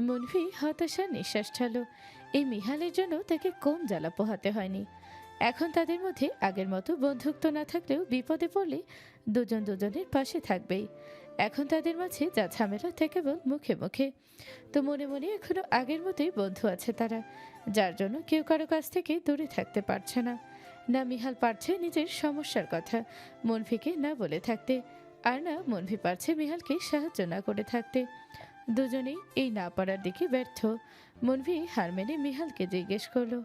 মুনফি হতাশার নিঃশ্বাস ছাড়ল। এই মিহালের জন্য তাকে কম জ্বালা পোহাতে হয়নি। এখন তাদের মধ্যে আগের মতো বন্ধুত্ব না থাকলেও বিপদে পড়লে দুজন দুজনের পাশে থাকবেই। এখন তাদের মাঝে যা ঝামেলা তা কেবল মুখে মুখে। তো মনে মনে এখনো আগের মতোই বন্ধু আছে তারা, যার জন্য কেউ কারো কাছ থেকে দূরে থাকতে পারছে না। না মিহাল পারছে নিজের সমস্যার কথা মনফিকে না বলে থাকতে, আর না মনফি পারছে মিহালকে সাহায্য না করে থাকতে। দুজনেই এই না পারার দিকে ব্যর্থ। মনফি হার মেনে মিহালকে জিজ্ঞেস করলো,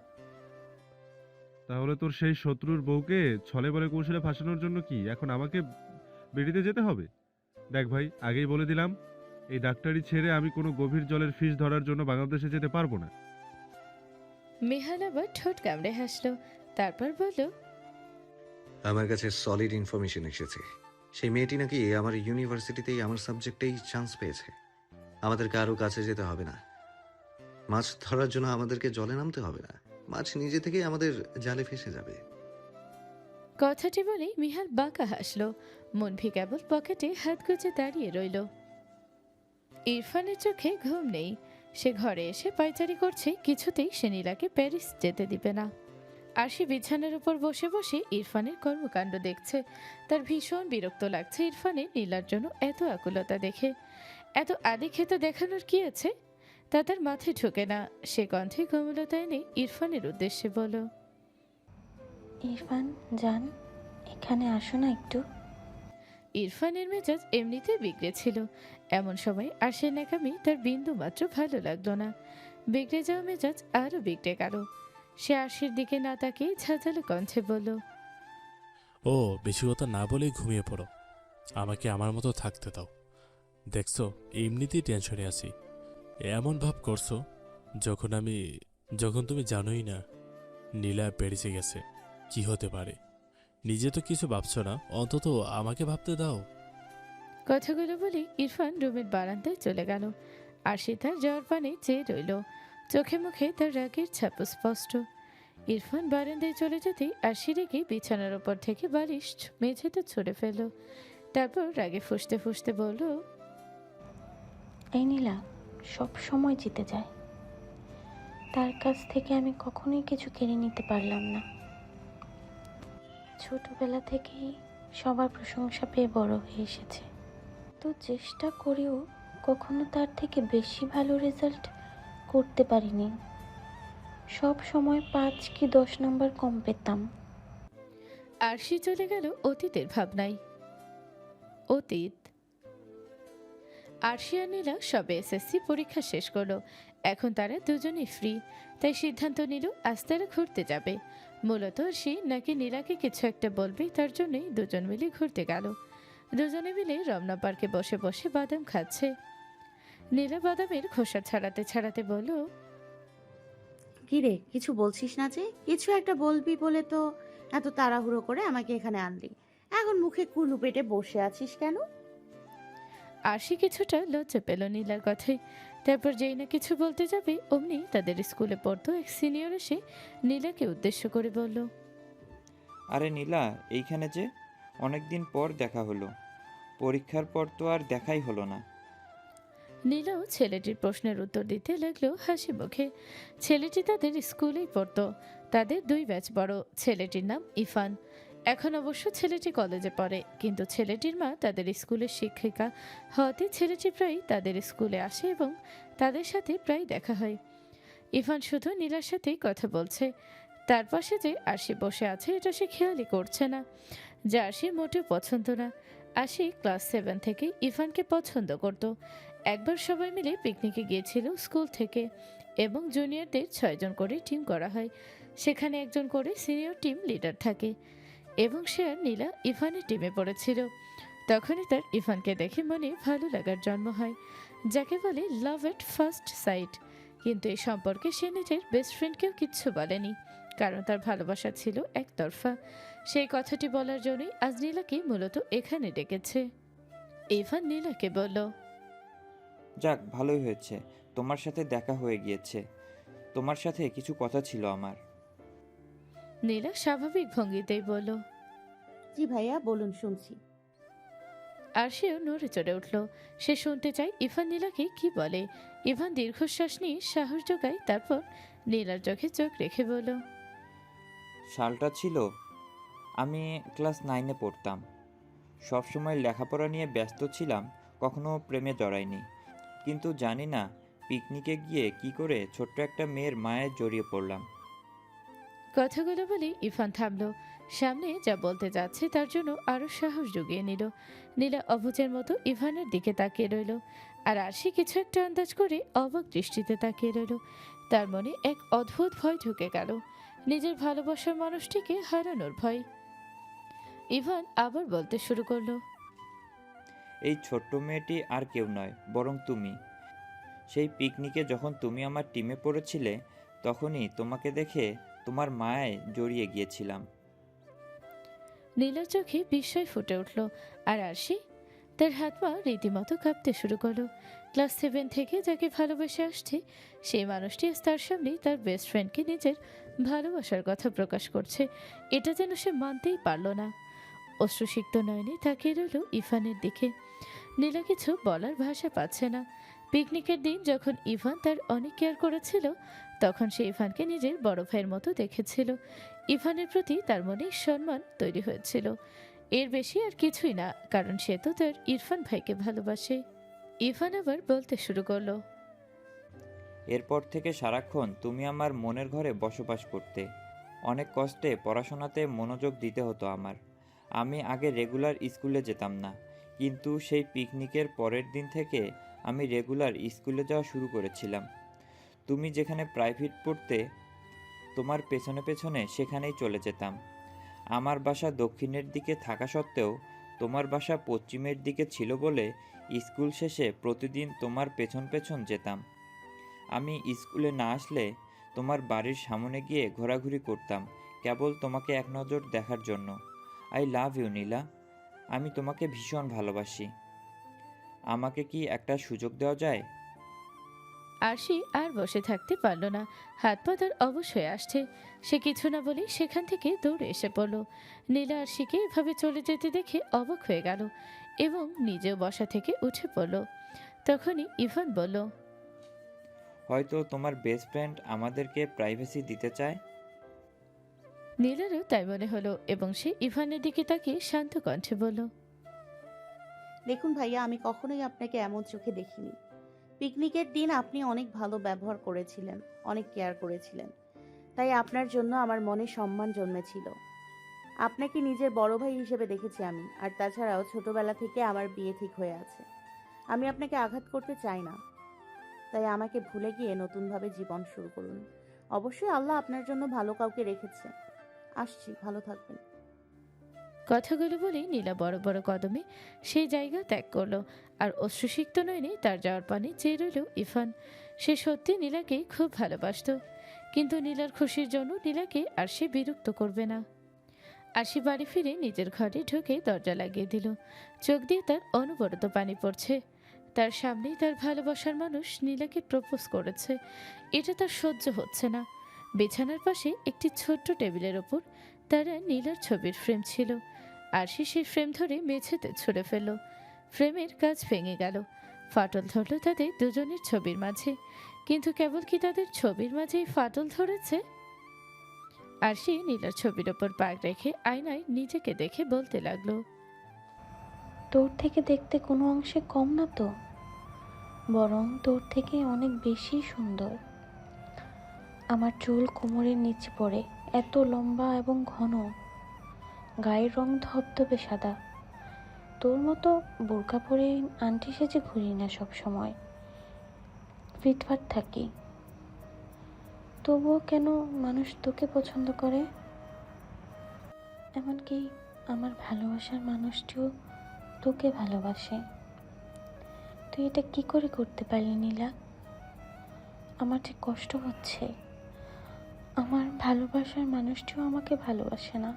তাহলে তোর সেই শত্রুর বউকে ছলে বলে কৌশলে ফাঁসানোর জন্য কি এখন আমাকে বেরিতে যেতে হবে? দেখ ভাই, আগেই বলে দিলাম, এই ডাক্তারি ছেড়ে আমি কোনো গভীর জলের ফিশ ধরার জন্য বাংলাদেশে যেতে পারবো না। মিহাল আবার ঠোঁট কামড়ে হাসলো, তারপর বলল, আমার কাছে সলিড ইনফরমেশন এসেছে। সেই মেয়েটি নাকি আমার ইউনিভার্সিটিতেই আমার সাবজেক্টেই চান্স পেয়েছে। আমাদের কারো কাছে যেতে হবে না। মাছ ধরার জন্য আমাদেরকে জলে নামতে হবে না। মাছ নিজে থেকেই আমাদের জালে ফেসে যাবে। কথাটি বলেই মিহাল বাঁকা হাসলো। মনভি কেবল পকেটে হাত গুজে দাঁড়িয়ে রইল। ইরফানের চোখে ঘুম নেই। সে ঘরে এসে পায়চারি করছে, কিছুতেই সে নীলাকে প্যারিস যেতে দিবে না। আর সে বিছানার উপর বসে বসে ইরফানের কর্মকাণ্ড দেখছে। তার ভীষণ বিরক্ত লাগছে ইরফানের নীলার জন্য এত আকুলতা দেখে। এত আদিক্ষেত দেখানোর কি আছে তা তার মাথায় ঢোকে না। সে কণ্ঠে কোমলতা এনে ইরফানের উদ্দেশ্যে বলল, ইরফান জান, এখানে আসো না একটু। ইরফানের মেজাজ এমনিতে বিগড়ে ছিল। এমন সময় আরশির ন্যাকামি তার বিন্দু মাত্র ভালো লাগলো না। বিগড়ে যাওয়া মেজাজ আরও বিগড়ে গেল। সে আরশির দিকে না তাকিয়ে ঝাঁঝালো কণ্ঠে বলল, ও বেশি কথা না বলেই ঘুমিয়ে পড়ো, আমাকে আমার মতো থাকতে দাও। দেখছো এমনিতেই টেনশনে আছি, এমন ভাব করছো যখন তুমি জানোই না নীলা প্যারিসে গেছে। কি হতে পারে? নিজে তো কিছু ভাবছো না, অন্তত আমাকে ভাবতে দাও। কথাগুলো বলে ইরফান রুমের বারান্দায় চলে গেল। আরশি তার যাওয়ার পানে চেয়ে রইল, চোখে মুখে তার রাগের ছাপ স্পষ্ট। ইরফান বারান্দায় চলে যেতেই আরশি রেগে বিছানার ওপর থেকে বালিশ মেঝেতে ছুঁড়ে ফেলল। তারপর রাগে ফুঁসতে ফুঁসতে বলল, এই নীলা সব সময় জিতে যায়, তার কাছ থেকে আমি কখনোই কিছু কেড়ে নিতে পারলাম না। ছোটবেলা থেকেই সবার প্রশংসা পেয়ে বড় হয়ে এসেছে, তো চেষ্টা করেও কখনো তার থেকে বেশি ভালো রেজাল্ট করতে পারিনি। সব সময় 5 কি 10 নাম্বার কম পেতাম। আরশি চলে গেল অতীতের ভাবনায়। অতীত। আরশি আর নীলা সবে এসএসসি পরীক্ষা শেষ করলো। এখন তারা দুজনেই ফ্রি, তাই সিদ্ধান্ত নিল আজ তারা ঘুরতে যাবে। মূলত আরশি নাকি নীলাকে কিছু একটা বলবে, তার জন্যই দুজন মিলে ঘুরতে গেল। দুজনে মিলে রমনা পার্কে বসে বসে বাদাম খাচ্ছে। নীলা বাদামের খোসা ছাড়াতে ছাড়াতে বলল, কিরে, কিছু বলছিস না যে? কিছু একটা বলবি বলে তো এত তাড়াহুড়ো করে আমাকে এখানে আনলি। এখন মুখে কুলু পেটে বসে আছিস কেন? আরশি কিছুটা লজ্জা পেল নীলার কথায়। তারপর যেই না কিছু বলতে যাবে অমনি তাদের স্কুলে পড়তো এক সিনিয়র এসে নীলাকে উদ্দেশ্য করে বলল, আরে নীলা, এইখানে যে? অনেক দিন পর দেখা হলো। পরীক্ষার পর তো আর দেখাই হলো না। নীলাও ছেলেটির প্রশ্নের উত্তর দিতে লাগলো হাসি মুখে। ছেলেটি তাদের স্কুলেই পড়তো, তাদের 2 ব্যাচ বড়। ছেলেটির নাম ইফান। এখন অবশ্য ছেলেটি কলেজে পড়ে, কিন্তু ছেলেটির মা তাদের স্কুলের শিক্ষিকা হওয়াতে ছেলেটি প্রায় তাদের স্কুলে আসে এবং তাদের সাথে প্রায় দেখা হয়। ইফান শুধু নীলার সাথেই কথা বলছে। তার পাশে যে আশি বসে আছে এটা সে খেয়ালই করছে না, যা আশি মোটেও পছন্দ না। আশি ক্লাস 7 থেকে ইফানকে পছন্দ করত। একবার সবাই মিলে পিকনিকে গিয়েছিল স্কুল থেকে, এবং জুনিয়রদের 6 জন করে টিম করা হয়। সেখানে একজন করে সিনিয়র টিম লিডার থাকে, এবং সে আর নীলা ইফানের টিমে পড়েছিল। তখনই তার ইফানকে দেখে মনে ভালো লাগার জন্ম হয়, যাকে বলে লাভ এট ফার্স্ট সাইট। কিন্তু এই সম্পর্কে সে নিজের বেস্ট ফ্রেন্ডকেও কিচ্ছু বলেনি, কারণ তার ভালোবাসা ছিল একতরফা। সেই কথাটি বলার জন্যই আজ নীলাকে মূলত এখানে ডেকেছে। ইভান নীলাকে বলল, যাক, ভালোই হয়েছে, তোমার সাথে দেখা হয়ে গিয়েছে। তোমার সাথে কিছু কথা ছিল আমার। নীলা স্বাভাবিক ভঙ্গিতেই বলল, জি ভাইয়া, বলুন, শুনছি। আরশিও নড়ে চড়ে উঠল। সে শুনতে চায় ইভান নীলাকে কি বলে। ইভান দীর্ঘশ্বাস নিয়ে সাহস জোগায়, তারপর নীলার চোখে চোখ রেখে বলল, সালটা ছিল আমি ক্লাস 9-এ পড়তাম। সবসময় লেখাপড়া নিয়ে ব্যস্ত ছিলাম, কখনো প্রেমে জড়াইনি। কিন্তু জানি না পিকনিকে গিয়ে কি করে ছোট্ট একটা মেয়ের মায়ে জড়িয়ে পড়লাম। কথাগুলো বলে ইভান থামলো। সামনে যা বলতে যাচ্ছে তার জন্য আরো সাহস জুগিয়ে নিল। নীলা অবুঝের মতো ইভানের দিকে তাকিয়ে রইল, আর আরশি কিছু একটা আন্দাজ করে অবাক দৃষ্টিতে তাকিয়ে রইল। তার মনে এক অদ্ভুত ভয় ঢুকে গেল, নিজের ভালোবাসার মানুষটিকে হারানোর ভয়। ইভান আবার বলতে শুরু করলো, এই ছোট্ট মেয়েটি আর কেউ নয়, বরং তুমি। সেই পিকনিকে যখন তুমি আমার টিমে পড়েছিলে, তখনই তোমাকে দেখে তোমার মায়ায় জড়িয়ে গিয়েছিলাম। নীলার চোখে বিস্ময় ফুটে উঠল, আর আরশি তার হাত পা রীতিমতো কাঁপতে শুরু করলো। ক্লাস 7 থেকে যাকে ভালোবেসে আসছে, সেই মানুষটি আজ তার সামনে তার বেস্ট ফ্রেন্ডকে নিজের ভালোবাসার কথা প্রকাশ করছে। এটা যেন সে মানতেই পারল না। অশ্রুসিক্ত নয়নে তাকিয়ে রইল ইভানের দিকে। নীলা কিছু বলার ভাষা পাচ্ছে না। পিকনিকের দিন যখন ইভান তার অনেক কেয়ার করেছিল, তখন সে ইভানকে নিজের বড় ভাইয়ের মতো দেখেছিল। ইভানের প্রতি তার মনে সম্মান তৈরি হয়েছিল। এর বেশি আর কিছুই না, কারণ সে তো তার ইরফান ভাইকে ভালোবাসে। ইভান আবার বলতে শুরু করলো, এরপর থেকে সারাক্ষণ তুমি আমার মনের ঘরে বসবাস করতে। অনেক কষ্টে পড়াশোনাতে মনোযোগ দিতে হতো আমার। আমি আগে রেগুলার স্কুলে যেতাম না, কিন্তু সেই পিকনিকের পরের দিন থেকে আমি রেগুলার স্কুলে যাওয়া শুরু করেছিলাম। তুমি যেখানে প্রাইভেট পড়তে, তোমার পেছনে পেছনে সেখানেই চলে যেতাম। আমার বাসা দক্ষিণের দিকে থাকা সত্ত্বেও তোমার বাসা পশ্চিমের দিকে ছিল বলে স্কুল শেষে প্রতিদিন তোমার পেছন পেছন যেতাম। আমি স্কুলে না আসলে তোমার বাড়ির সামনে গিয়ে ঘোরাঘুরি করতাম, কেবল তোমাকে এক নজর দেখার জন্য। আই লাভ ইউ নীলা, আমি তোমাকে ভীষণ ভালোবাসি। আমাকে কি একটা সুযোগ দেওয়া যায়? আরশি আর বসে থাকতে পারল না। হাত পা তার অবশ হয়ে আসছে। সে কিছু না বলে সেখান থেকে দৌড়ে এসে পড়ল। নীলা আরশিকে এভাবে চলে যেতে দেখে অবাক হয়ে গেল এবং নিজেও বসা থেকে উঠে পড়ল। তখনই ইভান বলল, হয়তো তোমার বেস্ট ফ্রেন্ড আমাদেরকে প্রাইভেসি দিতে চায়। নীলারও তাই মনে হলো এবং সে ইভানের দিকে তাকিয়ে শান্ত কণ্ঠে বলল, দেখুন ভাইয়া, আমি কখনোই আপনাকে এমন চোখে দেখিনি। পিকনিকের দিন আপনি অনেক ভালো ব্যবহার করেছিলেন, অনেক কেয়ার করেছিলেন, তাই আপনার জন্য আমার মনে সম্মান জন্মেছিল। আপনাকে নিজের বড় ভাই হিসেবে দেখেছি আমি, আর তাছাড়াও ছোটবেলা থেকে আমার বিয়ে ঠিক হয়ে আছে। আমি আপনাকে আঘাত করতে চাই না, তাই আমাকে ভুলে গিয়ে নতুনভাবে জীবন শুরু করুন। অবশ্যই আল্লাহ আপনার জন্য ভালো কাউকে রেখেছে। আসছি, ভালো থাকবেন। কথাগুলো বলে নীলা বড় বড় কদমে সেই জায়গা ত্যাগ করলো, আর অশ্রুসিক্ত নয়নে তার যাওয়ার পানে চেয়ে রইল ইরফান। সে সত্যি নীলাকে খুব ভালোবাসতো, কিন্তু নীলার খুশির জন্য নীলাকে আর সে বিরক্ত করবে না। আশি বাড়ি ফিরে নিজের ঘরে ঢুকে দরজা লাগিয়ে দিল। চোখ দিয়ে তার অনবরত পানি পড়ছে। তার সামনেই তার ভালোবাসার মানুষ নীলাকে প্রপোজ করেছে। এটা তার সহ্য হচ্ছে না। বিছানার পাশে একটি ছোট্ট টেবিলের ওপর তারা নীলার ছবির ফ্রেম ছিল। আরশি সেই ফ্রেম ধরে মেঝেতে ছুঁড়ে ফেলল। ফ্রেমের কাজ ভেঙে গেল। ফাটল ধরল তাদের দুজনের ছবির মাঝে। কিন্তু কেবল কি তাদের ছবির মাঝেই ফাটল ধরেছে? আরশি নীলার ছবির ওপর পাক রেখে আয়নায় নিজেকে দেখে বলতে লাগলো, তোর থেকে দেখতে কোনো অংশে কম না তো, বরং তোর থেকে অনেক বেশি সুন্দর। আমার চুল কোমরের নিচে পড়ে, এত লম্বা এবং ঘন, গায়ের রং ধবধবে সাদা। তোর মতো বোরকা পরে আন্টি সেজে ঘুরি না সব সময়, ফিটফাট থাকি। তবুও কেন মানুষ তোকে পছন্দ করে? এমনকি আমার ভালোবাসার মানুষটিও তোকে ভালোবাসে। তুই এটা কি করে করতে পারলি নীলা? আমার যে কষ্ট হচ্ছে। আমার ভালোবাসার মানুষটিও আমাকে ভালোবাসে না।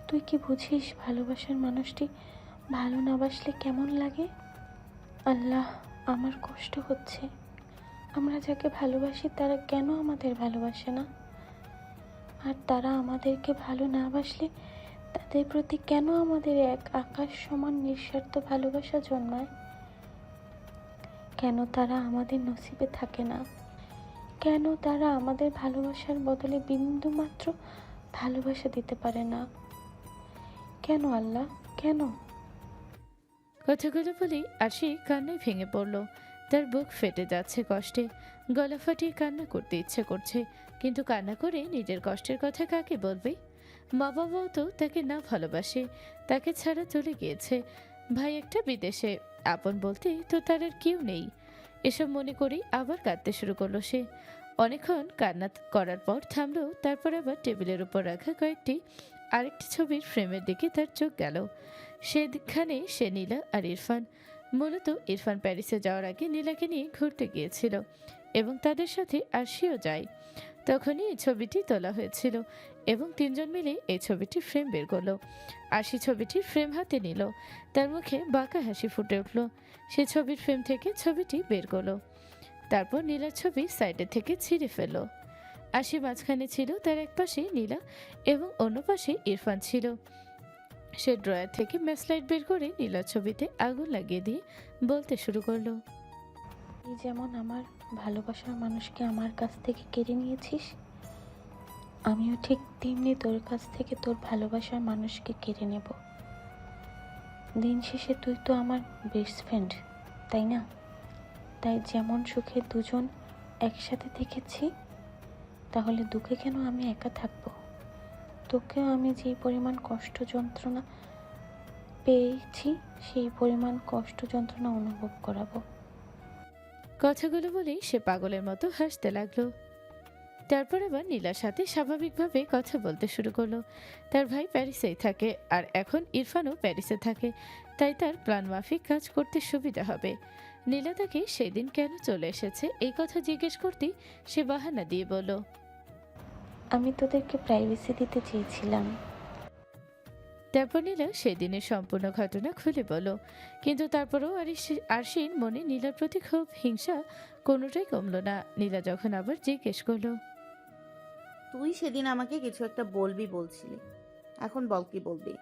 তুই কি বুঝিস ভালোবাসার মানুষটি ভালো না বাসলে কেমন লাগে? আল্লাহ, আমার কষ্ট হচ্ছে। আমরা যাকে ভালোবাসি তারা কেন আমাদের ভালোবাসে না? আর তারা আমাদেরকে ভালো না বাসলে তাদের প্রতি কেন আমাদের এক আকাশ সমান নিঃস্বার্থ ভালোবাসা জন্মায়? কেন তারা আমাদের নসিবে থাকে না? কেন তারা আমাদের ভালোবাসার বদলে বিন্দুমাত্র ভালোবাসা দিতে পারে না? কেন আল্লাহ, কেন? কথাগুলো বলেই আরশি কান্নায় ভেঙে পড়ল। তার বুক ফেটে যাচ্ছে কষ্টে, গলা ফাটিয়ে কান্না করতে ইচ্ছে করছে, কিন্তু কান্না করে নিজের কষ্টের কথা কাকে বলবে? মা বাবাও তো তাকে না ভালোবাসে, তাকে ছাড়া চলে গিয়েছে। ভাই একটা বিদেশে, আপন বলতে তো তার আর কেউ নেই। এসব মনে করেই আবার কাঁদতে শুরু করলো সে। অনেকক্ষণ কান্না করার পর থামলো, তারপর আবার টেবিলের উপর রাখা আরেকটি ছবির ফ্রেমের দিকে তার চোখ গেল। সেখানে সে, নীলা আর ইরফান। মূলত ইরফান প্যারিসে যাওয়ার আগে নীলাকে নিয়ে ঘুরতে গিয়েছিল এবং তাদের সাথে আরশিও যায়। তখনই এই ছবিটি তোলা হয়েছিল এবং তিনজন মিলে এই ছবিটির ফ্রেম বের করলো। আরশি ছবিটির ফ্রেম হাতে নিল, তার মুখে বাঁকা হাসি ফুটে উঠল। সে ছবির ফ্রেম থেকে ছবিটি বের করলো, তারপর নীলার ছবি সাইডে থেকে ছিঁড়ে ফেলল। আরশি মাঝখানে ছিল, তার এক পাশে নীলা এবং অন্য পাশে ইরফান ছিল। সে ড্রয়ার থেকে ম্যাচলাইট বের করে নীলার ছবিতে আগুন লাগিয়ে দিয়ে বলতে শুরু করলো, তুই যেমন আমার ভালোবাসার মানুষকে আমার কাছ থেকে কেড়ে নিয়েছিস, আমিও ঠিক তেমনি তোর কাছ থেকে তোর ভালোবাসার মানুষকে কেড়ে নেব। দিন শেষে তুই তো আমার বেস্ট ফ্রেন্ড, তাই না? তাই যেমন সুখে দুজন একসাথে থেকেছি, তাহলে দুঃখে কেন আমি একা থাকবো? তোকেও আমি যেই পরিমাণ কষ্ট যন্ত্রণা পেয়েছি, সেই পরিমাণ কষ্ট যন্ত্রণা অনুভব করাবো। কথাগুলো বলেই সে পাগলের মতো হাসতে লাগলো। তারপর আবার নীলার সাথে স্বাভাবিকভাবে কথা বলতে শুরু করলো। তার ভাই প্যারিসেই থাকে আর এখন ইরফানও প্যারিসে থাকে, তাই তার প্ল্যান মাফিক কাজ করতে সুবিধা হবে। নীলা তাকে সেদিন কেন চলে এসেছে এই কথা জিজ্ঞেস করতেই সে বাহানা দিয়ে বলল, আমি তোদেরকে প্রাইভেসি দিতে চেয়েছিলাম। তারপর নীলা সেদিনের সম্পূর্ণ ঘটনা খুলে বলল। কিন্তু তারপরেও আরশির মনে নীলার প্রতি খুব হিংসা কোনোটাই কমল না। নীলা যখন আবার জিজ্ঞেস করলো, তুই সেদিন আমাকে কিছু একটা বলবি বলছিলি, এখন বল কি বলবি?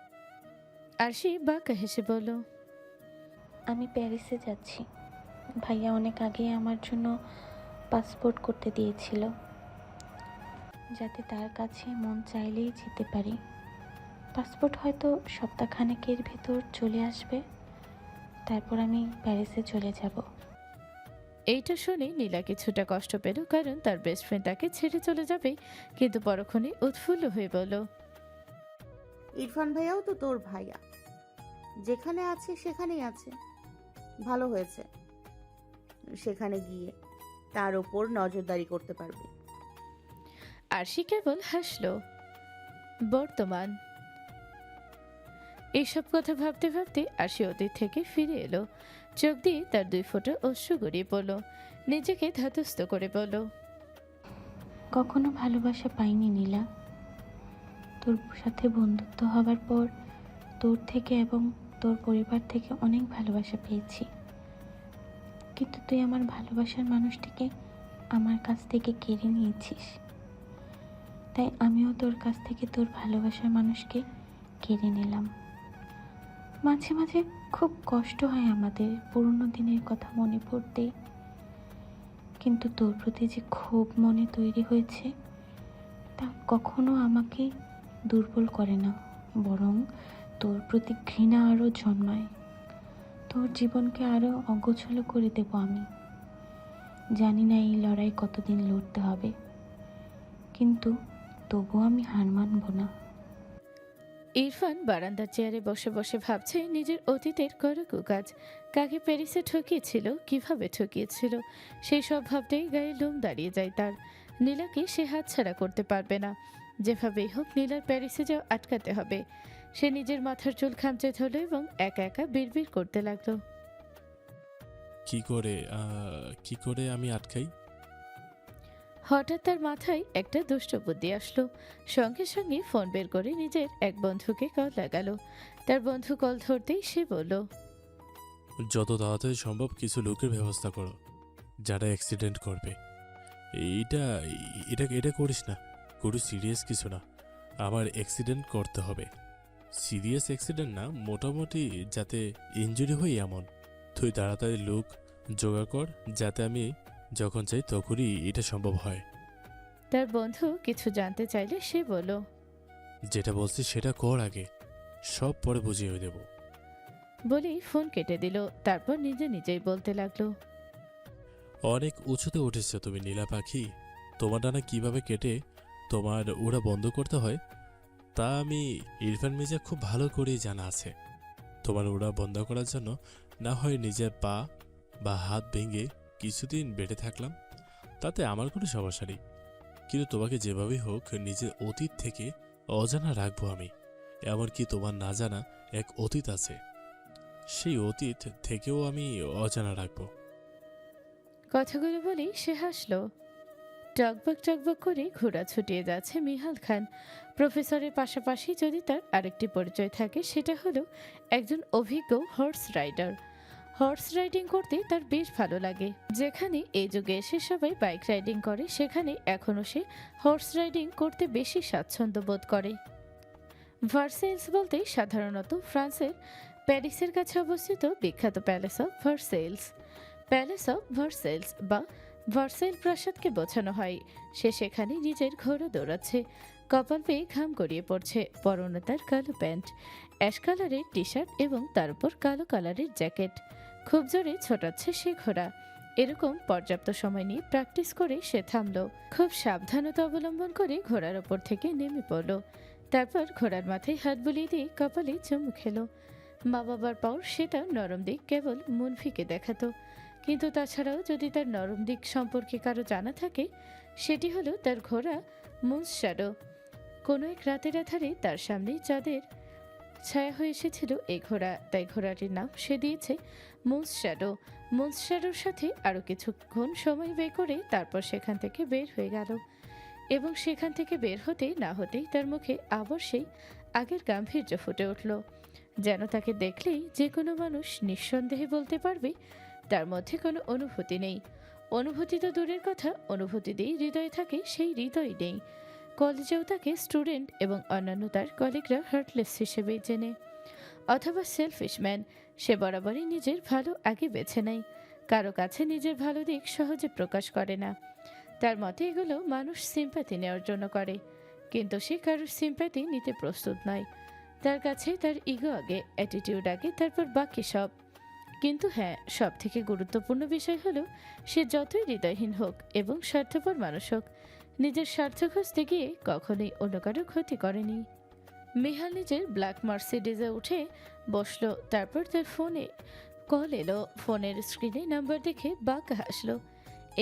আরশি বাঁকা হেসে বলল, আমি প্যারিসে যাচ্ছি। ভাইয়া অনেক আগে আমার জন্য পাসপোর্ট করতে দিয়েছিল, যাতে তার কাছে মন চাইলেই যেতে পারি। পাসপোর্ট হয়তো সপ্তাহখানেকের ভেতর চলে আসবে, তারপর আমি প্যারিসে চলে যাব। এইটা শুনে নীলা কিছুটা কষ্ট পেল, কারণ তার বেস্ট ফ্রেন্ড তাকে ছেড়ে চলে যাবে। কিন্তু পরক্ষণে উৎফুল্ল হয়ে বলল, ইরফান ভাইয়াও তো তোর ভাইয়া, যেখানে আছে সেখানেই আছে। ভালো হয়েছে, সেখানে গিয়ে তার ওপর নজরদারি করতে পারবি। আরশি কেবল হাসলো। বর্তমান এইসব কথা ভাবতে ভাবতে আরশি অতীত থেকে ফিরে এলো। চোখ দিয়ে তার 2 ফোঁটা অশ্রু গড়িয়ে পড়ল। নিজেকে ধাতস্থ করে বলল, কখনো ভালোবাসা পাইনি নীলা। তোর সাথে বন্ধুত্ব হবার পর তোর থেকে এবং তোর পরিবার থেকে অনেক ভালোবাসা পেয়েছি, কিন্তু তুই আমার ভালোবাসার মানুষটিকে আমার কাছ থেকে কেড়ে নিয়েছিস। তাই আমিও তোর কাছ থেকে তোর ভালোবাসার মানুষকে কেড়ে নিলাম। মাঝে মাঝে খুব কষ্ট হয় আমাদের পুরনো দিনের কথা মনে পড়তে, কিন্তু তোর প্রতি যে ক্ষোভ মনে তৈরি হয়েছে তা কখনো আমাকে দুর্বল করে না, বরং তোর প্রতি ঘৃণা আরও জন্মায়। তোর জীবনকে আরও অগোছালো করে দেব আমি। জানি না এই লড়াই কতদিন লড়তে হবে, কিন্তু তবুও আমি হার মানব না। ইরফান বারান্দার চেয়ারে বসে বসে ভাবছে নিজের অতীতের কাজ, কাকে প্যারিসে ঠকিয়েছিল, কিভাবে ঠকিয়েছিল। সেই সব ভাবতেই গায়ে লোম দাঁড়িয়ে যায় তার। নীলাকে সে হাতছাড়া করতে পারবে না। যেভাবেই হোক নীলার প্যারিসে যাওয়া আটকাতে হবে। সে নিজের মাথার চুল খামচে ধরল এবং একা একা বিড়বিড় করতে লাগলো, কি করে আমি আটকাই? হঠাৎ তার মাথায় একটা দুষ্ট বুদ্ধি আসলো। সঙ্গে সঙ্গে ফোন বের করে নিজের এক বন্ধুকে কল লাগালো। তার বন্ধু কল ধরতেই সে বলল, যত তাড়াতাড়ি সম্ভব কিছু লোকের ব্যবস্থা করো যারা অ্যাক্সিডেন্ট করবে। এইটা এটা এটা করিস না, কোনো সিরিয়াস কিছু না, আমার অ্যাক্সিডেন্ট করতে হবে। সিরিয়াস অ্যাক্সিডেন্ট না, মোটামুটি যাতে ইনজুরি হই এমন। তুই তাড়াতাড়ি লোক জোগাড় কর, যাতে আমি যখন চাই তখনই এটা সম্ভব হয়। তার বন্ধু কিছু জানতে চাইলে সে বলল, যেটা বলছি সেটা কর আগে, সব পরে বুঝিয়ে দেব। বলেই ফোন কেটে দিল। তারপর নিজে নিজেই বলতে লাগলো, অনেক উঁচুতে উঠেছ তুমি নীলা পাখি। তোমার ডানা কিভাবে কেটে তোমার ওরা বন্ধ করতে হয় তা আমি ইরফান মির্জা খুব ভালো করেই জানা আছে। তোমার ওরা বন্ধ করার জন্য না হয় নিজের পা বা হাত ভেঙে কিছুদিন বেঁটে থাকলাম, তাতে আমার কোনো সমস্যা নেই। কিন্তু তোমাকে যেভাবেই হোক নিজের অতীত থেকে অজানা রাখবো আমি। এমনকি তোমার না জানা এক অতীত আছে, সেই অতীত থেকেও আমি অজানা রাখবো। কথাগুলো বলেই সে হাসলো। টকবক টকবক করে ঘোড়া ছুটিয়ে যাচ্ছে মিহাল খান। প্রফেসরের পাশাপাশি যদি তার আরেকটি পরিচয় থাকে, সেটা হলো একজন অভিজ্ঞ হর্স রাইডার। হর্স রাইডিং করতে তার বেশ ভালো লাগে। যেখানে এই যুগে এসে সবাই বাইক রাইডিং করে, সেখানে এখনও সে হর্স রাইডিং করতে বেশি স্বাচ্ছন্দ্য বোধ করে। ভার্সেলস বলতে সাধারণত ফ্রান্সের প্যারিসের কাছে অবস্থিত বিখ্যাত প্যালেস অফ ভার্সেলস। প্যালেস অফ ভার্সেলস বা ভার্সেল প্রাসাদকে বোঝানো হয়। সে সেখানে নিজের ঘোড়া দৌড়াচ্ছে, কপাল পেয়ে ঘাম গড়িয়ে পড়ছে। পরনে তার কালো প্যান্ট, অ্যাশ কালারের টি শার্ট এবং তার উপর কালো কালারের জ্যাকেট। খুব জোরে ছোটাচ্ছে সে ঘোড়া। এরকম পর্যাপ্ত সময় নিয়ে প্র্যাকটিস করে সে থামলো। খুব সাবধানতা অবলম্বন করে ঘোড়ার ওপর থেকে নেমে পড়ল। তারপর ঘোড়ার মাথায় হাত বুলিয়ে দিয়ে কপালে চুমু খেলো। মা বাবার পর সেটা নরম দিক কেবল মুনফিকে দেখাতো। কিন্তু তাছাড়াও যদি তার নরম দিক সম্পর্কে কারো জানা থাকে, সেটি হলো তার ঘোড়া মুন্স শ্যাডো। কোনো এক রাতের আধারে তার সামনে চাঁদের ছায়া হয়ে এসেছিল এই ঘোড়া, তাই ঘোড়াটির নাম সে দিয়েছে মুন্স শ্যাডো। মুন্স শ্যাডোর সাথে আরও কিছুক্ষণ সময় ব্যয় করে তারপর সেখান থেকে বের হয়ে গেল। এবং সেখান থেকে বের হতে না হতেই তার মুখে আবার সেই আগের গাম্ভীর্য ফুটে উঠল, যেন তাকে দেখলেই যে কোনো মানুষ নিঃসন্দেহে বলতে পারবে তার মধ্যে কোনো অনুভূতি নেই। অনুভূতি তো দূরের কথা, অনুভূতি দিয়েই হৃদয় থাকে, সেই হৃদয় নেই। কলেজেও তাকে স্টুডেন্ট এবং অন্যান্য তার কলিগরা হার্টলেস হিসেবেই চেনে, অথবা সেলফিশ ম্যান। সে বরাবরই নিজের ভালো আগে বেছে নেয়, কারো কাছে নিজের ভালো দিক সহজে প্রকাশ করে না। তার মতে এগুলো মানুষ সিম্প্যাথি নেওয়ার জন্য করে, কিন্তু সে কারোর সিম্প্যাথি নিতে প্রস্তুত নয়। তার কাছে তার ইগো আগে, অ্যাটিটিউড আগে, তারপর বাকি সব। কিন্তু হ্যাঁ, সব থেকে গুরুত্বপূর্ণ বিষয় হলো সে যতই হৃদয়হীন হোক এবং স্বার্থপর মানুষ হোক, নিজের স্বার্থ খুঁজতে গিয়ে কখনোই অন্য কারো ক্ষতি করেনি। মিহাল নিজের ব্ল্যাক মার্সিডিজে উঠে বসলো। তারপর তার ফোনে কল এলো। ফোনের স্ক্রিনে নাম্বার দেখে বাঁকা হাসলো।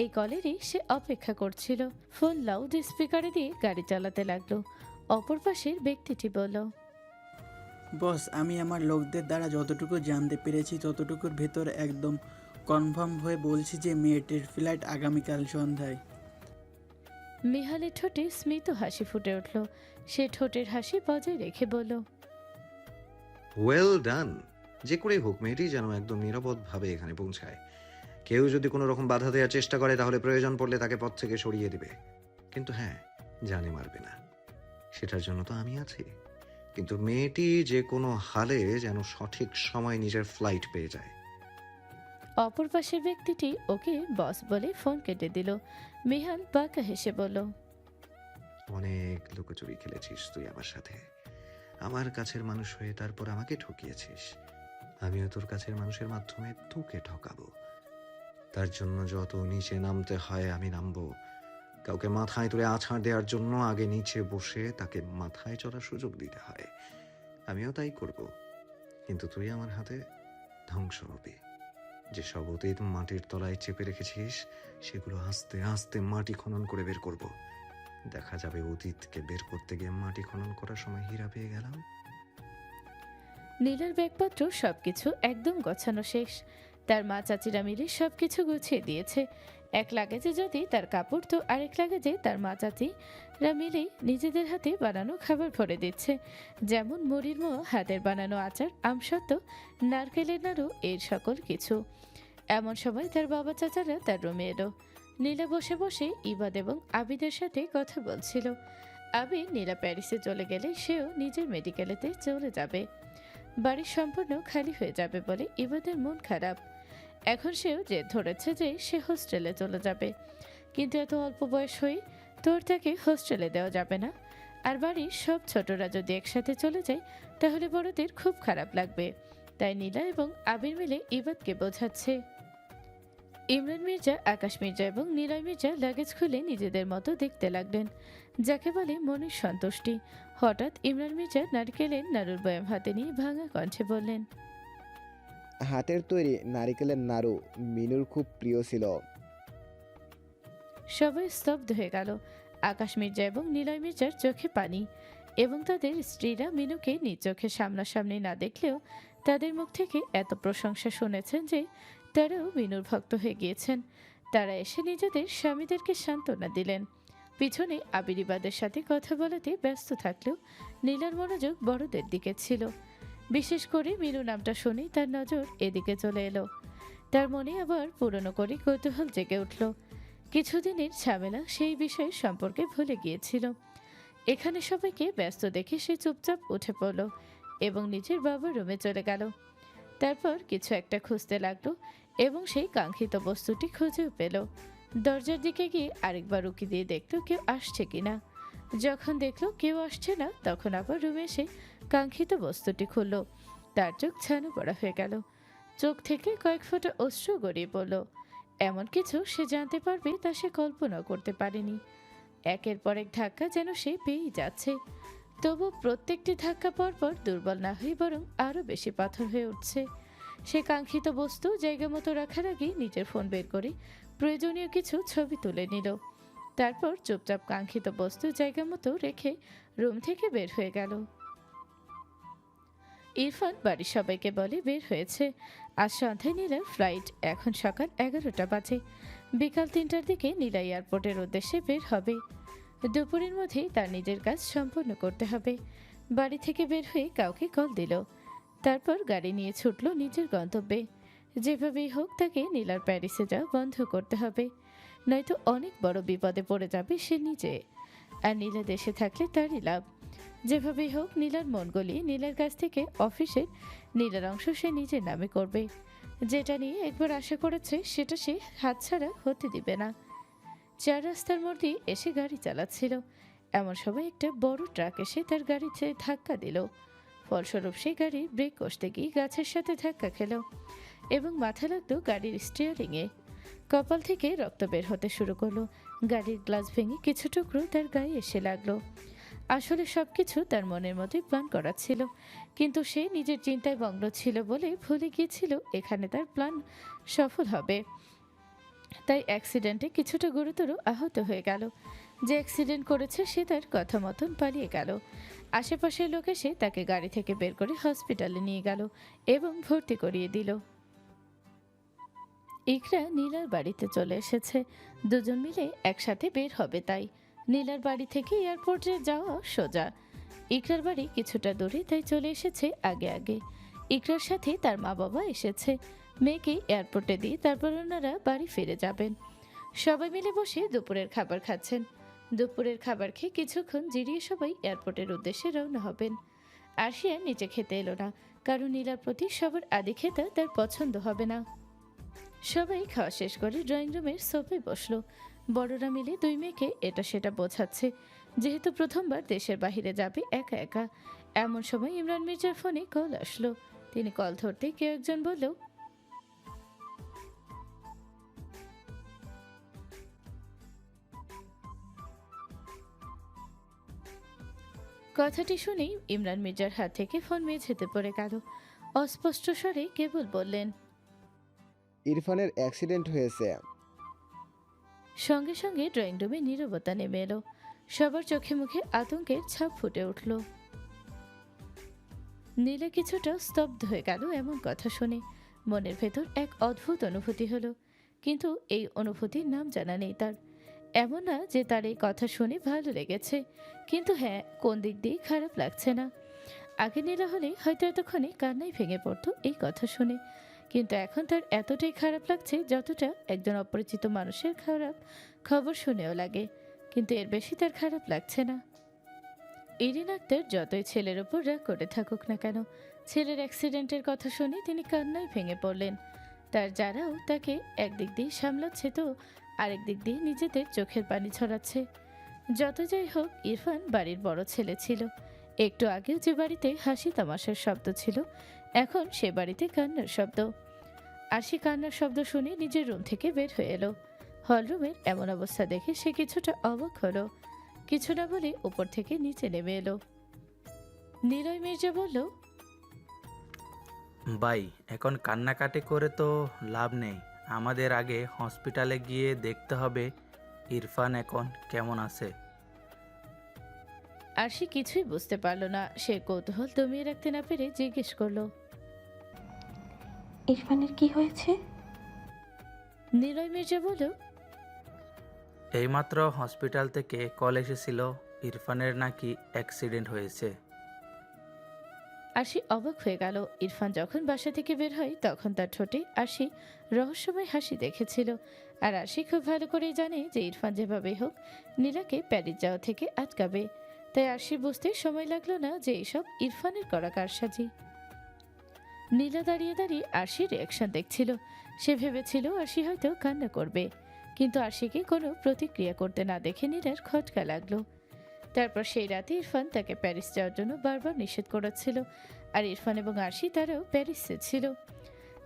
এই কলেরই সে অপেক্ষা করছিল। ফোন লাউড স্পিকারে দিয়ে গাড়ি চালাতে লাগলো। অপর পাশের ব্যক্তিটি বলল, বস, আমি আমার লোকদের দ্বারা যতটুকু জানতে পেরেছি ততটুকুর ভেতর একদম কনফার্ম হয়ে বলছি যে মেয়েটির ফ্লাইট আগামীকাল সন্ধ্যায়। মিহালের ঠোঁটে স্মিত হাসি ফুটে উঠল। সে ঠোঁটের হাসি বজায় রেখে বলল, ওয়েল ডান। যে করেই হোক মেয়েটি যেন একদম নিরাপদভাবে এখানে পৌঁছায়। কেউ যদি কোনো রকম বাধা দেওয়ার চেষ্টা করে তাহলে প্রয়োজন পড়লে তাকে পথ থেকে সরিয়ে দেবে, কিন্তু হ্যাঁ, জানে মারবে না। সেটার জন্য তো আমি আছি। কিন্তু মেয়েটি যে কোনো হালে যেন সঠিক সময় নিজের ফ্লাইট পেয়ে যায়। অপর পাশের ব্যক্তিটি ওকে বস বলে ফোন কেটে দিল। মিহাল বাঁকা হেসে বলল, অনেক লুকোচুরি খেলেছিস তুই আমার সাথে। আমার কাছের মানুষ হয়ে তারপর আমাকে ঠকিয়েছিস। আমিও তোর কাছের মানুষের মাধ্যমে তোকে ঠকাবো। তার জন্য যত নিচে নামতে হয় আমি নামবো। কাউকে মাথায় তুলে আছাড় দেওয়ার জন্য আগে নিচে বসে তাকে মাথায় চড়ার সুযোগ দিতে হয়। আমিও তাই করব। কিন্তু তুই আমার হাতে ধ্বংস হবি। যেসব অতীত মাটির তলায় চেপে রেখেছিস সেগুলো আস্তে আস্তে মাটি খনন করে বের করব। দেখা যাবে অতীতকে বের করতে গিয়ে মাটি খনন করার সময় হীরা পেয়ে গেলাম। নীলার ব্যাগপত্র সবকিছু একদম গোছানো শেষ। তার মা চাচিরা মিলে সবকিছু গুছিয়ে দিয়েছে। এক লাগেজে যদি তার কাপড়, তো আরেক লাগেজে তার মা চাচিরা মিলে নিজেদের হাতে বানানো খাবার ভরে দিচ্ছে, যেমন মুড়ির মোয়া, হাতের বানানো আচার, আমসত্ত্ব, নারকেলের নাড়ু, এর সকল কিছু। এমন সময় তার বাবা চাচারা তার রুমে এলো। নীলা বসে বসে ইবাদ এবং আবিদের সাথে কথা বলছিল। আবির নীলা প্যারিসে চলে গেলে সেও নিজের মেডিকেলেতে চলে যাবে। বাড়ি সম্পূর্ণ খালি হয়ে যাবে বলে ইবাদের মন খারাপ। এখন সেও জেদ ধরেছে যে সে হোস্টেলে চলে যাবে, কিন্তু এত অল্প বয়স হয়ে তোর তাকে হোস্টেলে দেওয়া যাবে না। আর বাড়ির সব ছোটরা যদি একসাথে চলে যায় তাহলে বড়দের খুব খারাপ লাগবে। তাই নীলা এবং আবির মিলে ইবাদকে বোঝাচ্ছে। ইমরান মির্জা, আকাশ মির্জা এবং নিলয় মির্জা লাগেজ খুলে নিজেদের মতো দেখতে লাগলেন, যাকে বলে মনের সন্তুষ্টি। হঠাৎ ইমরান মির্জা নারকেলের নাড়ুর বয়াম হাতে নিয়ে ভাঙা কণ্ঠে বললেন, হাতের তৈরি নারিকেলের নাড়ু মিনুর খুব প্রিয় ছিল। সবাই স্তব্ধ হয়ে গেল। আকাশ মির্জা এবং নিলয় মির্জার চোখে পানি, এবং তাদের স্ত্রীরা মিনুকে নিজ চোখে সামনাসামনি না দেখলেও তাদের মুখ থেকে এত প্রশংসা শুনেছেন যে তারাও মিনুর ভক্ত হয়ে গিয়েছেন। তারা এসে নিজেদের স্বামীদেরকে সান্ত্বনা দিলেন। পিছনে আবিরিবাদের সাথে কথা বলাতে ব্যস্ত থাকলেও নীলার মনোযোগ বড়দের দিকে ছিল। বিশেষ করে মিনু নামটা শুনেই তার নজর এদিকে চলে এলো। তার মনে আবার পুরনো করে কৌতূহল জেগে উঠল। কিছুদিনের ঝামেলা সেই বিষয় সম্পর্কে ভুলে গিয়েছিল। এখানে সবাইকে ব্যস্ত দেখে সে চুপচাপ উঠে পড়ল এবং নিজের বাবার রুমে চলে গেল। তারপর কিছু একটা খুঁজতে লাগলো এবং সেই কাঙ্ক্ষিত বস্তুটি খুঁজেও পেল। দরজার দিকে গিয়ে আরেকবার উকি দিয়ে দেখলো কেউ আসছে কিনা। যখন দেখলো কেউ আসছে না, তখন আবার রুমে এসে কাঙ্ক্ষিত বস্তুটি খুলল। তার চোখ ছানু পড়া হয়ে গেল, চোখ থেকে কয়েক ফোঁটা অশ্রু গড়িয়ে পড়ল। এমন কিছু সে জানতে পারবে তা সে কল্পনা করতে পারেনি। একের পর এক ধাক্কা যেন সে পেয়েই যাচ্ছে, তবু প্রত্যেকটি ধাক্কা পরপর দুর্বল না হয়ে বরং আরও বেশি পাথর হয়ে উঠছে। সে কাঙ্ক্ষিত বস্তু জায়গা মতো রাখার আগে নিজের ফোন বের করে প্রয়োজনীয় কিছু ছবি তুলে নিল। তারপর চুপচাপ কাঙ্ক্ষিত বস্তু জায়গা মতো রেখে রুম থেকে বের হয়ে গেল। ইরফান বাড়ির সবাইকে বলে বের হয়েছে। আজ সন্ধ্যায় নীলার ফ্লাইট। এখন সকাল 11টা বাজে। বিকাল 3টার দিকে নীলা এয়ারপোর্টের উদ্দেশ্যে বের হবে। দুপুরের মধ্যেই তার নিজের কাজ সম্পূর্ণ করতে হবে। বাড়ি থেকে বের হয়ে কাউকে কল দিল, তারপর গাড়ি নিয়ে ছুটল নিজের গন্তব্যে। যেভাবেই হোক তাকে নীলার প্যারিসে যাওয়া বন্ধ করতে হবে, নয়তো অনেক বড় বিপদে পড়ে যাবে সে নিজে। আর নীলা দেশে থাকলে তারই লাভ। যেভাবেই হোক নীলার মন গলিয়ে নীলার কাছ থেকে অফিসের নীলার অংশ সে নিজের নামে করবে। যেটা নিয়ে একবার আশা করেছে সেটা সে হাতছাড়া হতে দিবে না। 4 রাস্তার মোড় দিয়ে এসে গাড়ি চালাচ্ছিল, এমন সময় একটা বড় ট্রাক এসে তার গাড়িতে ধাক্কা দিল। ফলস্বরূপ সে গাড়ির ব্রেক কষতে গিয়ে গাছের সাথে ধাক্কা খেল এবং মাথা লাগলো গাড়ির স্টিয়ারিংয়ে। কপাল থেকে রক্ত বের হতে শুরু করলো। গাড়ির গ্লাস ভেঙে কিছু টুকরো তার গায়ে এসে লাগলো। আসলে সবকিছু তার মনের মধ্যে প্ল্যান করা ছিল, কিন্তু সে নিজের চিন্তায় মগ্ন ছিল বলে ভুলে গিয়েছিল এখানে তার প্ল্যান সফল হবে। তাই অ্যাক্সিডেন্টে কিছুটা গুরুতর আহত হয়ে গেল। যে অ্যাক্সিডেন্ট করেছে সে তার কথা মতন পালিয়ে গেল। আশেপাশের লোক এসে তাকে গাড়ি থেকে বের করে হসপিটালে নিয়ে গেল এবং ভর্তি করিয়ে দিল। ইকরা নীলার বাড়িতে চলে এসেছে। দুজন মিলে একসাথে বের হবে। তাই নীলার বাড়ি থেকে এয়ারপোর্টে যাওয়া সোজা। ইকরার বাড়ি কিছুটা দূরে, তাই চলে এসেছে আগে আগে। ইকরার সাথে তার মা বাবা এসেছে। মেয়েকে এয়ারপোর্টে দিয়ে তারপর ওনারা বাড়ি ফিরে যাবেন। সবাই মিলে বসে দুপুরের খাবার খাচ্ছেন। দুপুরের খাবার খেয়ে কিছুক্ষণ জিরিয়ে সবাই এয়ারপোর্টের উদ্দেশ্যে রওনা হবেন। আরশিয়া নিচে খেতে এলো না, কারণ নীলার প্রতি সবার আদি খেতে তার পছন্দ হবে না। সবাই খাওয়া শেষ করে ড্রয়িং রুমের সোফায় বসলো। বড়রা মিলে দুই মেয়েকে এটা সেটা বোঝাচ্ছে, যেহেতু প্রথমবার দেশের বাইরে যাবে একা একা। এমন সময় ইমরান মির্জার ফোনে কল আসলো। তিনি কল ধরতে কেউ একজন বলল, কথাটি শুনেই ইমরান মির্জার হাত থেকে ফোন মেঝেতে পড়ে গেল। অস্পষ্ট স্বরে কেবল বললেন, ইরফানের অ্যাক্সিডেন্ট হয়েছে। সঙ্গে সঙ্গে ড্রয়িং রুমে নীরবতা নেমে এলো। সবার চোখে মুখে আতঙ্কের ছাপ ফুটে উঠল। নীলা কিছুটা স্তব্ধ হয়ে গেল এমন কথা শুনে। মনের ভেতর এক অদ্ভুত অনুভূতি হলো, কিন্তু এই অনুভূতির নাম জানা নেই তার। এমন না যে তার এই কথা শুনে ভালো লেগেছে, কিন্তু হ্যাঁ, কোন দিক দিয়ে খারাপ লাগছে না। আগে নীলা হলে হয়তো এতক্ষণে কান্নাই ভেঙে পড়তো এই কথা শুনে, কিন্তু এখন তার এতটাই খারাপ লাগছে যতটা একজন অপরিচিত মানুষের খারাপ খবর শুনেও লাগে, কিন্তু এর বেশি তার খারাপ লাগছে না। ইরিন আক্তার যতই ছেলের ওপর রাগ করে থাকুক না কেন, ছেলের অ্যাক্সিডেন্টের কথা শুনে তিনি কান্নায় ভেঙে পড়লেন। তার যারাও তাকে একদিক দিয়ে সামলাচ্ছে তো আরেক দিক দিয়ে নিজেদের চোখের পানি ছড়াচ্ছে। যত যাই হোক, ইরফান বাড়ির বড় ছেলে ছিল। একটু আগেও যে বাড়িতে হাসি তামাশার শব্দ ছিল, এখন সে বাড়িতে কান্নার শব্দ। আরশি কান্নার শব্দ শুনে নিজের রুম থেকে বের হয়ে এলো। হলরুমের এমন অবস্থা দেখে সে কিছুটা অবাক হলো। কিছু না বলে উপর থেকে নিচে নেমে এলো। নিলয় মির্জা বলল, ভাই, এখন কান্নাকাটি করে তো লাভ নেই। আমাদের আগে হসপিটালে গিয়ে দেখতে হবে ইরফান এখন কেমন আছে। আরশি কিছুই বুঝতে পারলো না। সে কৌতূহল দমিয়ে রাখতে না পেরে জিজ্ঞেস করলো, ইরফানের কি হয়েছে? নিলয় মির্জা বলল, এইমাত্র হসপিটাল থেকে কল এসেছিল ইরফানের নাকি অ্যাক্সিডেন্ট হয়েছে। আরশি অবাক হয়ে গেল। ইরফান যখন বাসা থেকে বের হয় তখন তার ঠোঁটে আরশি রহস্যময় হাসি দেখেছিল। আর আরশি খুব ভালো করেই জানে যে ইরফান যেভাবেই হোক নীলাকে প্যারিস যাওয়া থেকে আটকাবে। তাই আরশির বুঝতে সময় লাগলো না যে এসব ইরফানের করা কারসাজি। নীলা দাঁড়িয়ে দাঁড়িয়ে আরশির রিয়াকশন দেখছিল। সে ভেবেছিল আরশি হয়তো কান্না করবে, কিন্তু আরশিকে কোনো প্রতিক্রিয়া করতে না দেখে নীলার খটকা লাগলো। তারপর সেই রাতে ইরফান তাকে প্যারিস যাওয়ার জন্য বারবার নিষেধ করাচ্ছিল, আর ইরফান এবং আরশি তারাও প্যারিসে ছিল।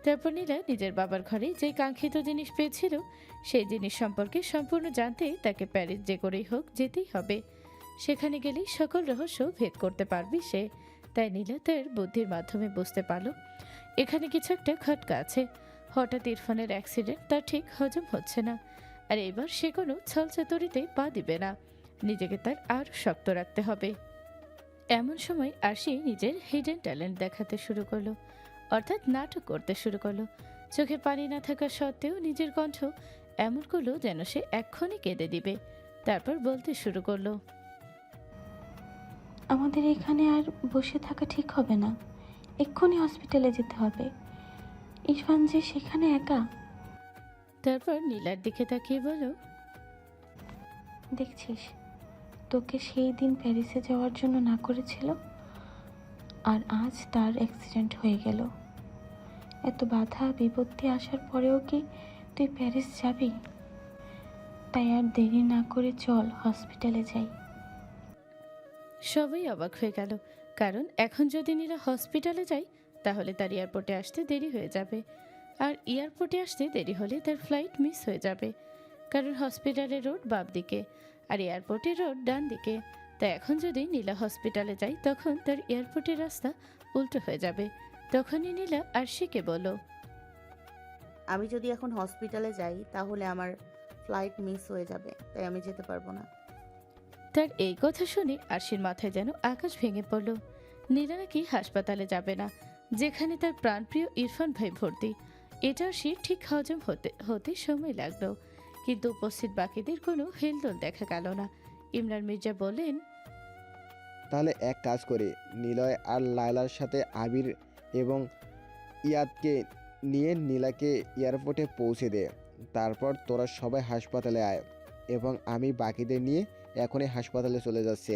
তারপর নীলা নিজের বাবার ঘরে যে কাঙ্ক্ষিত জিনিস পেয়েছিল সেই জিনিস সম্পর্কে সম্পূর্ণ জানতে তাকে প্যারিস যে করেই হোক যেতেই হবে। সেখানে গেলেই সকল রহস্য ভেদ করতে পারবি সে। তাই নীলা তার বুদ্ধির মাধ্যমে বুঝতে পারল এখানে কিছু একটা খটকা আছে। হঠাৎ ইরফানের অ্যাক্সিডেন্ট তার ঠিক হজম হচ্ছে না, আর এবার সে কোনো ছলচাতুরিতে পা দিবে না। নিজেকে তার আরও শক্ত রাখতে হবে। এমন সময় আরশি নিজের হিডেন ট্যালেন্ট দেখাতে শুরু করলো, অর্থাৎ নাটক করতে শুরু করলো। চোখে পানি না থাকা সত্ত্বেও নিজের কণ্ঠ এমন করলো যেন সে এক্ষুনি কেঁদে দিবে। তারপর বলতে শুরু করলো, আমাদের এখানে আর বসে থাকা ঠিক হবে না, এক্ষুনি হসপিটালে যেতে হবে। ইরফান যে সেখানে একা। তারপর নীলার দিকে তাকিয়ে বলল, দেখছিস, তোকে সেই দিন প্যারিসে যাওয়ার জন্য না করেছিল, আর আজ তার অ্যাক্সিডেন্ট হয়ে গেল। এত বাধা বিপত্তি আসার পরেও কি তুই প্যারিস যাবি? তাই আর দেরি না করে চল হসপিটালে যাই। সবাই অবাক হয়ে গেল, কারণ এখন যদি নীলা হসপিটালে যায় তাহলে তার এয়ারপোর্টে আসতে দেরি হয়ে যাবে, আর এয়ারপোর্টে আসতে দেরি হলে তার ফ্লাইট মিস হয়ে যাবে। কারণ হসপিটালের রোড বাম দিকে আর এয়ারপোর্টের রোড ডান দিকে। তাই এখন যদি নীলা হসপিটালে যায় তখন তার এয়ারপোর্টের রাস্তা উল্টো হয়ে যাবে। তখনই নীলা আরশিকে বলল, আমি যদি এখন হসপিটালে যাই তাহলে আমার ফ্লাইট মিস হয়ে যাবে, তাই আমি যেতে পারবো না। তার এই কথা শুনে আরশির মাথায় যেন আকাশ ভেঙে পড়ল। নীলা নাকি হাসপাতালে যাবে না, যেখানে তার প্রাণপ্রিয় ইরফান ভাই ভর্তি। এটা আরশির ঠিক হজম হতে সময় লাগলো, কিন্তু উপস্থিত বাকিদের কোনো হেলদোল দেখা গেল না। ইমরান মির্জা বললেন, তাহলে এক কাজ করে নিলয় আর লায়লার সাথে আবির এবং ইয়াদকে নিয়ে নীলাকে এয়ারপোর্টে পৌঁছে দে। তারপর তোরা সবাই হাসপাতালে আয় এবং আমি বাকিদের নিয়ে এখনই হাসপাতালে চলে যাচ্ছি।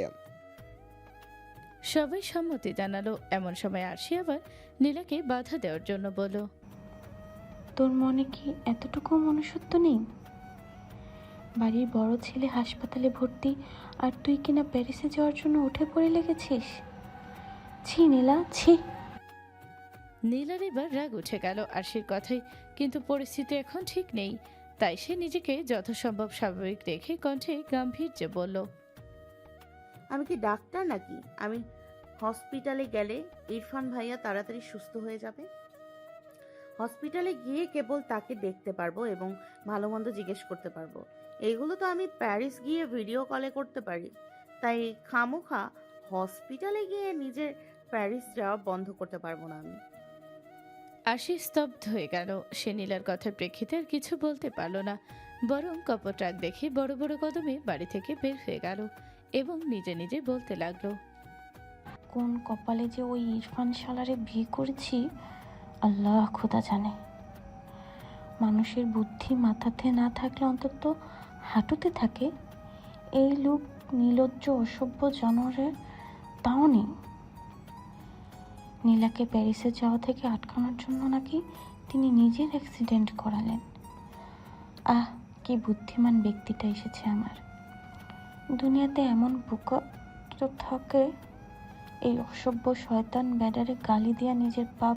সবাই সম্মতি জানালো। এমন সময় আরশি আবার নীলাকে বাধা দেওয়ার জন্য বলল, তোর মনে কি এতটুকু মনুষ্যত্ব নেই? বাড়ির বড় ছেলে হাসপাতালে ভর্তি, আর তুই কিনা প্যারিসে যাওয়ার জন্য উঠে পড়ে লেগেছিস। ছি নীলা, ছি। নীলার এবার রাগ উঠে গেল আরশির কথাই, কিন্তু পরিস্থিতি এখন ঠিক নেই। তাই সে নিজেকে যথাসম্ভব স্বাভাবিক রেখে কণ্ঠে গাম্ভীর্যে বলল, আমি কি ডাক্তার নাকি? আমি হসপিটালে গেলে ইরফান ভাইয়া তাড়াতাড়ি সুস্থ হয়ে যাবে। হসপিটালে গিয়ে কেবল তাকে দেখতে পারবো এবং ভালো মন্দ জিজ্ঞেস করতে পারবো। এইগুলো তো আমি প্যারিস গিয়ে ভিডিও কলে করতে পারি। তাই খামোখা হসপিটালে গিয়ে নিজের প্যারিস যাওয়া বন্ধ করতে পারবো না আমি। আরশি স্তব্ধ হয়ে গেল। সে নীলার কথার প্রেক্ষিতে আর কিছু বলতে পারল না, বরং কপট রাগ দেখে বড় বড় কদমে বাড়ি থেকে বের হয়ে গেল এবং নিজে নিজে বলতে লাগলো, কোন কপালে যে ওই ইরফান শালারে বিয়ে করেছি আল্লাহ খোদা জানে। মানুষের বুদ্ধি মাথাতে না থাকলে অন্তত হাঁটুতে থাকে। এই লোক নির্লজ্জ অসভ্য জানোয়ারের তাও নেই। নীলাকে প্যারিসে যাওয়া থেকে আটকানোর জন্য নাকি তিনি নিজের অ্যাক্সিডেন্ট করালেন। আহ, কি বুদ্ধিমান ব্যক্তিটা এসেছে আমার দুনিয়াতে। এমন বুকা থাকে, এই অসভ্য শয়তান ব্যাডারে গালি দিয়া নিজের পাপ